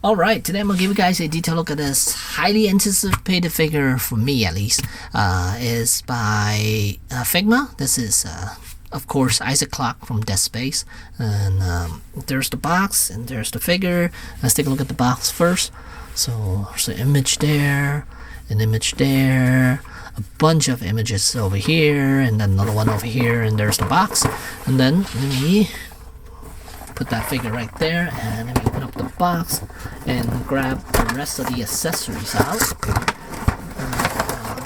Alright, today I'm going to give you guys a detailed look at this highly anticipated figure, for me at least, is by Figma. This is, of course, Clarke from Dead Space. And there's the box, and there's the figure. Let's take a look at the box first. So there's an image there, an image there, a bunch of images over here, and then another one over here, and there's the box. And then let me put that figure right there, and let me open up the box and grab the rest of the accessories out.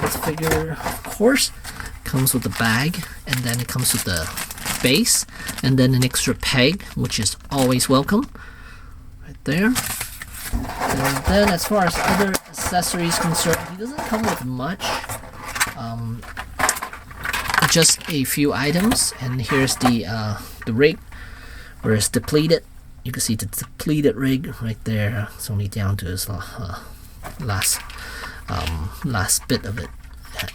This figure, of course, comes with the bag, and then it comes with the base, and then an extra peg, which is always welcome, right there. And then as far as other accessories concerned, he doesn't come with much, just a few items. And here's the rig, where it's depleted. You can see the depleted rig right there. It's only down to its last bit of it,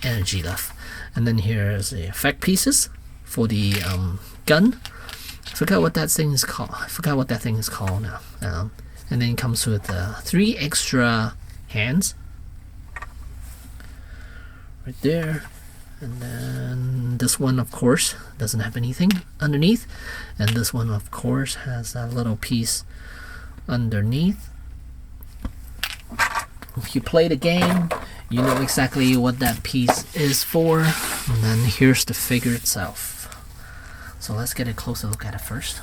energy left. And then here's the effect pieces for the gun. I forgot what that thing is called. Now. And then it comes with 3 extra hands right there. And then this one, of course, doesn't have anything underneath. And this one, of course, has that little piece underneath. If you play the game, you know exactly what that piece is for. And then here's the figure itself. So let's get a closer look at it first.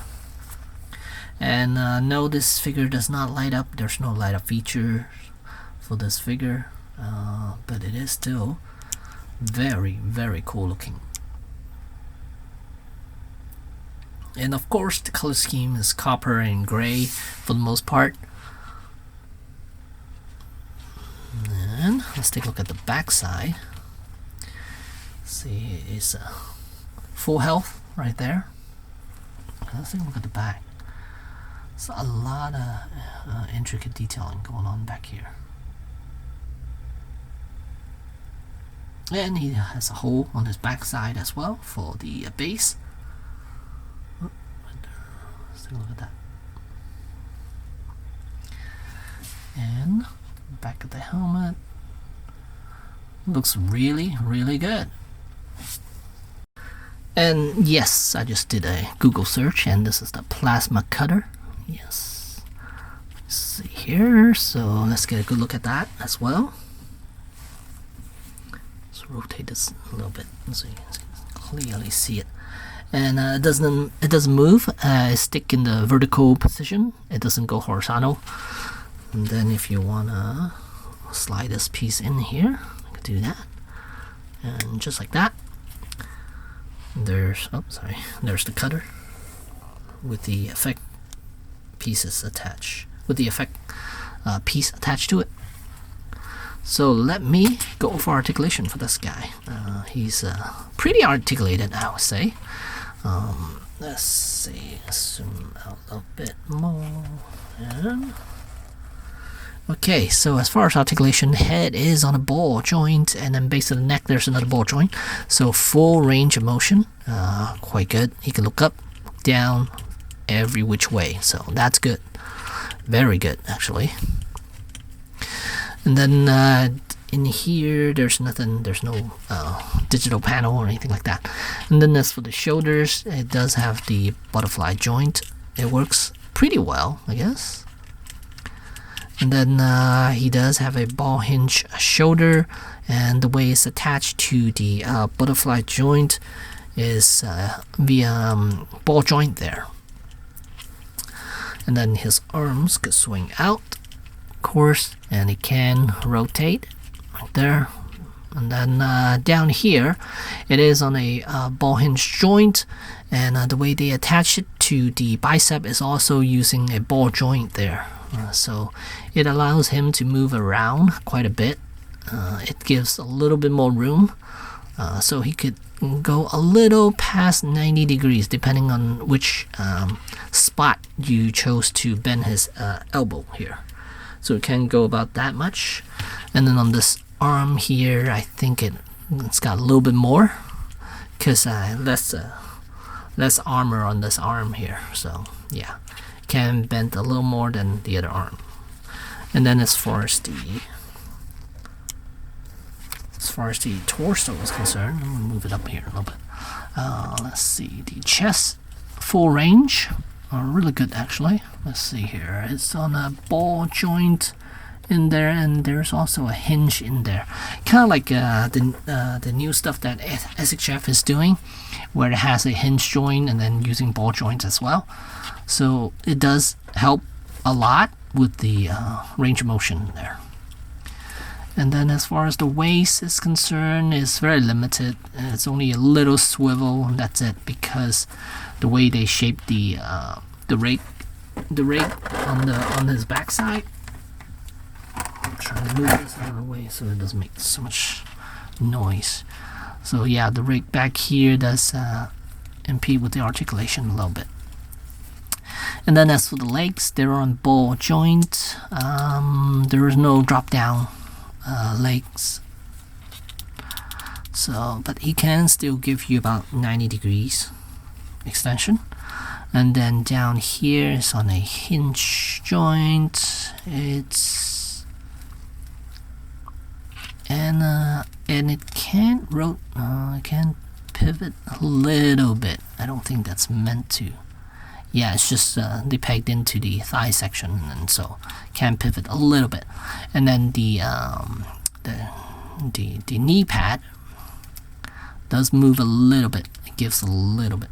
And no, this figure does not light up. There's no light up feature for this figure. But it is still very, very cool looking. And of course, the color scheme is copper and gray for the most part. And let's take a look at the back side. See, it's full health right there. Let's take a look at the back. There's a lot of intricate detailing going on back here. And he has a hole on his back side as well for the base. Oh, right there. Let's take a look at that. And back of the helmet looks really, really good. And yes, I just did a Google search, and this is the plasma cutter. Yes. Let's see here. So let's get a good look at that as well. Rotate this a little bit so you can clearly see it. And it doesn't move. It's stick in the vertical position. It doesn't go horizontal. And then if you wanna slide this piece in here, you can do that. And just like that, there's the cutter with the effect pieces attached, with the effect piece attached to it. So let me go for articulation for this guy. He's pretty articulated, I would say. Let's see, zoom out a bit more. And okay, so as far as articulation, head is on a ball joint, and then base of the neck there's another ball joint. So full range of motion, quite good. He can look up, down, every which way. So that's good, very good actually. And then in here, there's nothing. There's no digital panel or anything like that. And then as for the shoulders, it does have the butterfly joint. It works pretty well, I guess. And then he does have a ball hinge shoulder, and the way it's attached to the butterfly joint is via ball joint there. And then his arms could swing out, course, and it can rotate right there. And then down here it is on a ball hinge joint, and the way they attach it to the bicep is also using a ball joint there. So it allows him to move around quite a bit. It gives a little bit more room, so he could go a little past 90 degrees depending on which spot you chose to bend his elbow here. So it can go about that much. And then on this arm here, I think it's got a little bit more, because less armor on this arm here. So yeah, can bend a little more than the other arm. And then as far as the torso is concerned, I'm gonna move it up here a little bit. Let's see, the chest full range, really good actually. Let's see here, it's on a ball joint in there, and there's also a hinge in there, kind of like the new stuff that SHF is doing, where it has a hinge joint and then using ball joints as well. So it does help a lot with the range of motion there. And then as far as the waist is concerned, it's very limited. It's only a little swivel, and that's it, because the way they shape the rake on his backside. I'm trying to move this out of the way so it doesn't make so much noise. So yeah, the rake back here does impede with the articulation a little bit. And then as for the legs, they're on ball joint. There is no drop down legs. So, but he can still give you about 90 degrees extension. And then down here is on a hinge joint. It's and it can pivot a little bit. I don't think that's meant to. Yeah, it's just they pegged into the thigh section, and so can pivot a little bit. And then the knee pad does move a little bit. It gives a little bit.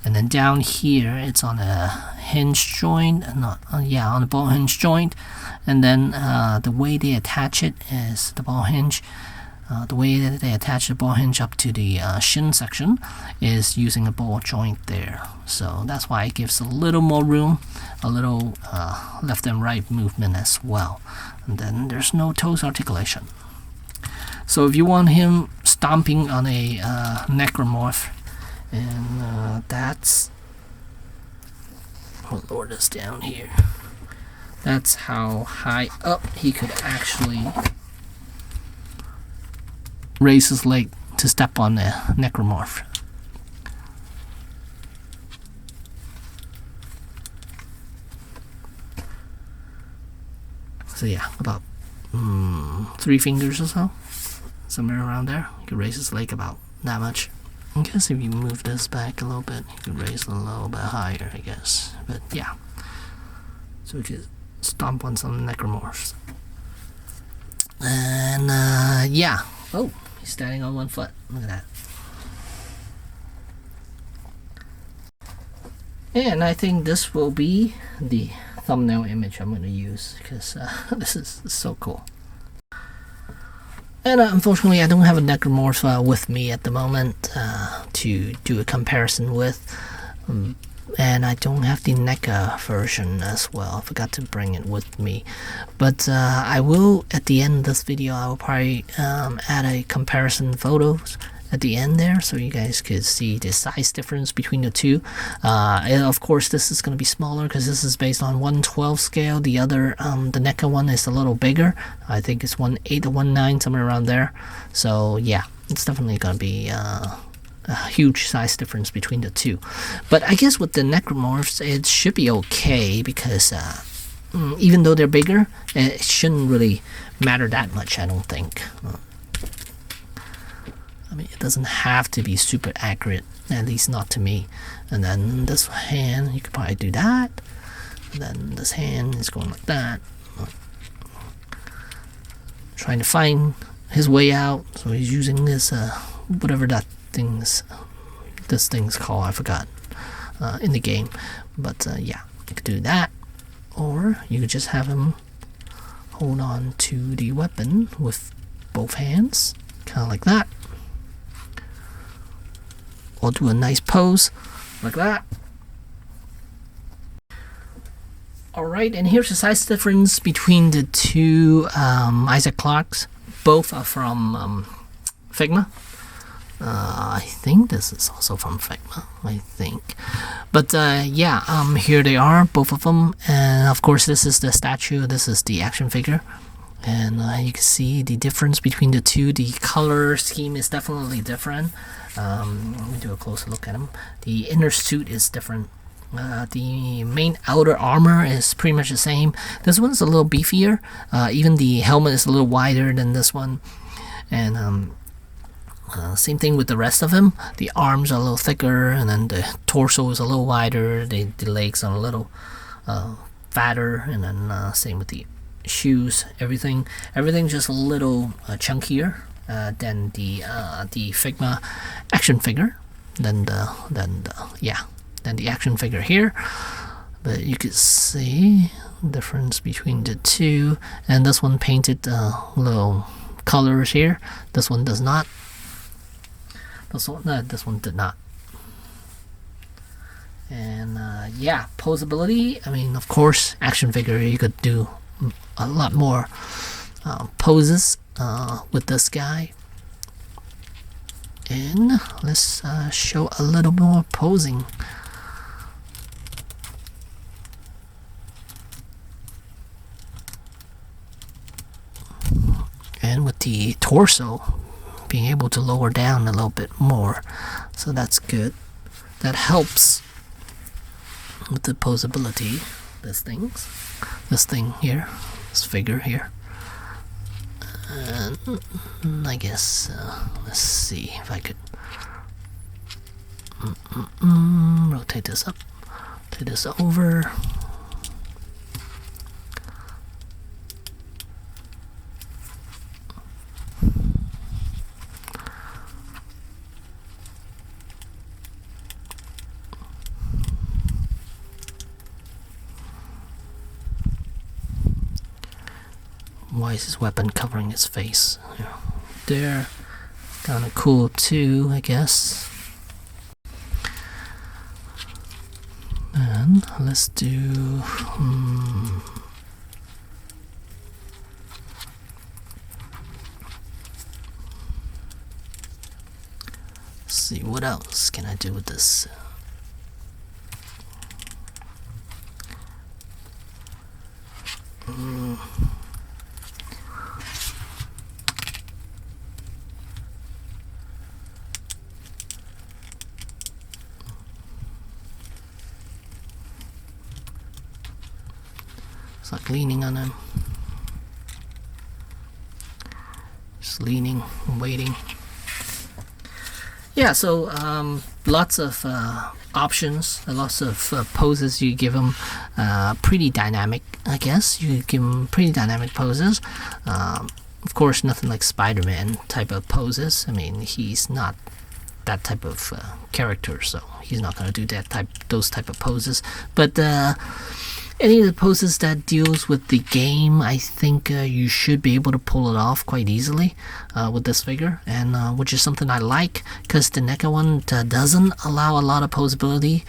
And then down here, it's on a hinge joint, on a ball hinge joint. And then the way they attach it is the ball hinge. The way that they attach the ball hinge up to the shin section is using a ball joint there. So that's why it gives a little more room, a little left and right movement as well. And then there's no toes articulation. So if you want him stomping on a necromorph, and that's, I'll lower this down here. That's how high up he could actually raise his leg to step on the necromorph. So yeah, about 3 fingers or so, somewhere around there. You can raise his leg about that much. I guess if you move this back a little bit, you can raise it a little bit higher, I guess. But yeah, so we could stomp on some necromorphs. And yeah, oh, he's standing on one foot. Look at that. And I think this will be the thumbnail image I'm going to use, because this is so cool. And unfortunately, I don't have a necromorph with me at the moment to do a comparison with. And I don't have the NECA version as well. I forgot to bring it with me. But I will, at the end of this video, I will probably add a comparison photos at the end there, so you guys could see the size difference between the two. And of course, this is going to be smaller because this is based on 1/12 scale. The other, the NECA one is a little bigger. I think it's 1/8 or 1/9, somewhere around there. So yeah, it's definitely going to be a huge size difference between the two. But I guess with the necromorphs, it should be okay, because even though they're bigger, it shouldn't really matter that much, I don't think. I mean, it doesn't have to be super accurate, at least not to me. And then this hand, you could probably do that. And then this hand is going like that. Trying to find his way out. So he's using this, whatever this thing's called, I forgot, in the game. But yeah, you could do that. Or you could just have him hold on to the weapon with both hands, kind of like that. Or do a nice pose like that. Alright, and here's the size difference between the two Isaac Clarkes. Both are from Figma. I think this is also from Figma, I think. But yeah, here they are, both of them. And of course, this is the statue, this is the action figure. And you can see the difference between the two. The color scheme is definitely different. Let me do a closer look at them. The inner suit is different. The main outer armor is pretty much the same. This one's a little beefier. Even the helmet is a little wider than this one. And same thing with the rest of him. The arms are a little thicker, and then the torso is a little wider. The legs are a little fatter, and then same with the shoes. Everything just a little chunkier than the Figma action figure. Than the action figure here. But you could see the difference between the two. And this one painted little colors here. This one does not. This one did not. And yeah, posability. I mean, of course, action figure, you could do a lot more poses with this guy. And let's show a little more posing. And with the torso being able to lower down a little bit more, so that's good. That helps with the posability. This thing here, this figure here. And I guess let's see if I could rotate this up, rotate this over. Why is his weapon covering his face? Yeah. There, kind of cool too, I guess. And let's do. Let's see, what else can I do with this? It's like leaning on him. Just leaning and waiting. Yeah, so lots of options, lots of poses you give him. Pretty dynamic, I guess. You give him pretty dynamic poses. Of course, nothing like Spider-Man type of poses. I mean, he's not that type of character, so he's not going to do those type of poses. But any of the poses that deals with the game, I think you should be able to pull it off quite easily with this figure, and which is something I like, because the NECA one doesn't allow a lot of posability.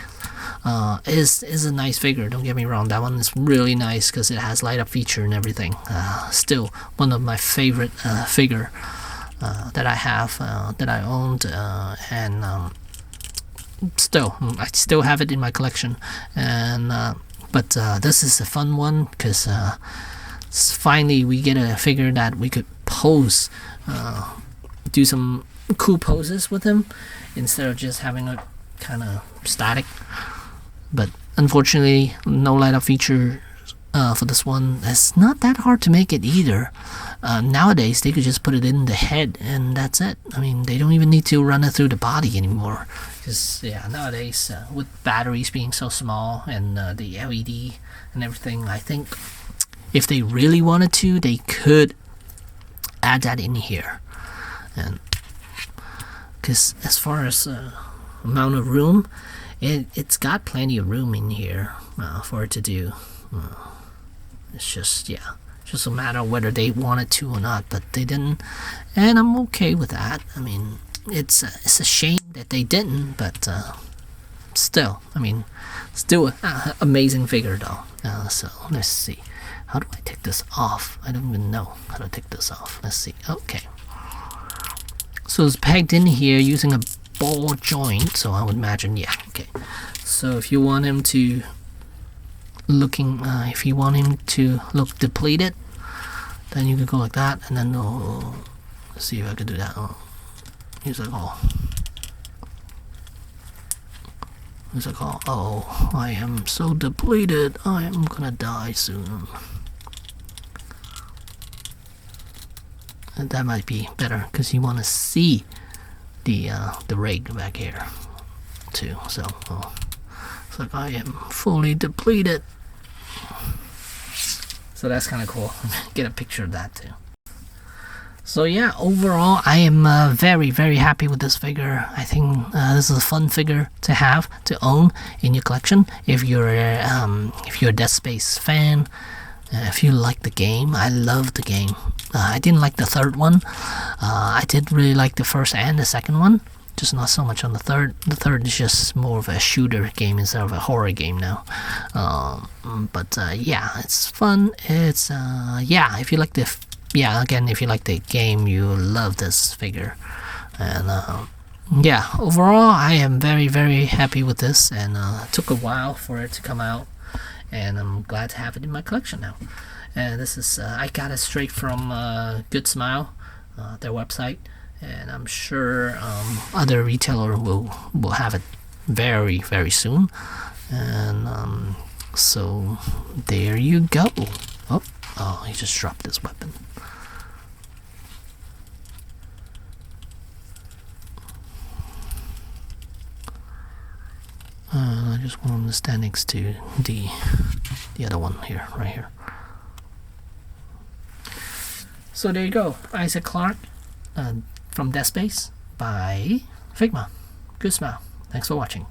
Is a nice figure, don't get me wrong. That one is really nice because it has light up feature and everything. Still one of my favorite figure that I have, that I owned, and I still have it in my collection. And but this is a fun one because finally we get a figure that we could pose, do some cool poses with him instead of just having a kind of static. But unfortunately, no light up feature for this one. It's not that hard to make it either. Nowadays, they could just put it in the head and that's it. I mean, they don't even need to run it through the body anymore. Because, yeah, nowadays, with batteries being so small and the LED and everything, I think if they really wanted to, they could add that in here. And because as far as amount of room, it's got plenty of room in here for it to do. It's just, yeah, just a matter of whether they wanted to or not, but they didn't, and I'm okay with that. I mean, it's a shame that they didn't, but still, I mean, still an amazing figure though. So let's see, how do I take this off? I don't even know how to take this off. Let's see. Okay, so it's pegged in here using a ball joint, so I would imagine, yeah, okay. So if you want him to look depleted, then you can go like that, and then let's see if I can do that. He's like, It's like, oh, I am so depleted. I am gonna die soon. And that might be better because you want to see the rig back here too. So it's like I am fully depleted. So that's kind of cool. Get a picture of that too. So yeah, overall I am very happy with this figure. I think this is a fun figure to have, to own in your collection. If you're a Dead Space fan, if you like the game. I love the game. I didn't like the third one. I did really like the first and the second one, just not so much on the third. The third is just more of a shooter game instead of a horror game now. But yeah, it's fun. It's yeah, if you like the again, if you like the game, you love this figure. And yeah, overall I am very happy with this, and it took a while for it to come out, and I'm glad to have it in my collection now. And this is I got it straight from Good Smile, their website, and I'm sure other retailer will have it very soon. And so there you go. Oh, he just dropped his weapon. I just want him to stand next to the other one here, right here. So there you go, Isaac Clarke from Dead Space by Figma. Good Smile. Thanks for watching.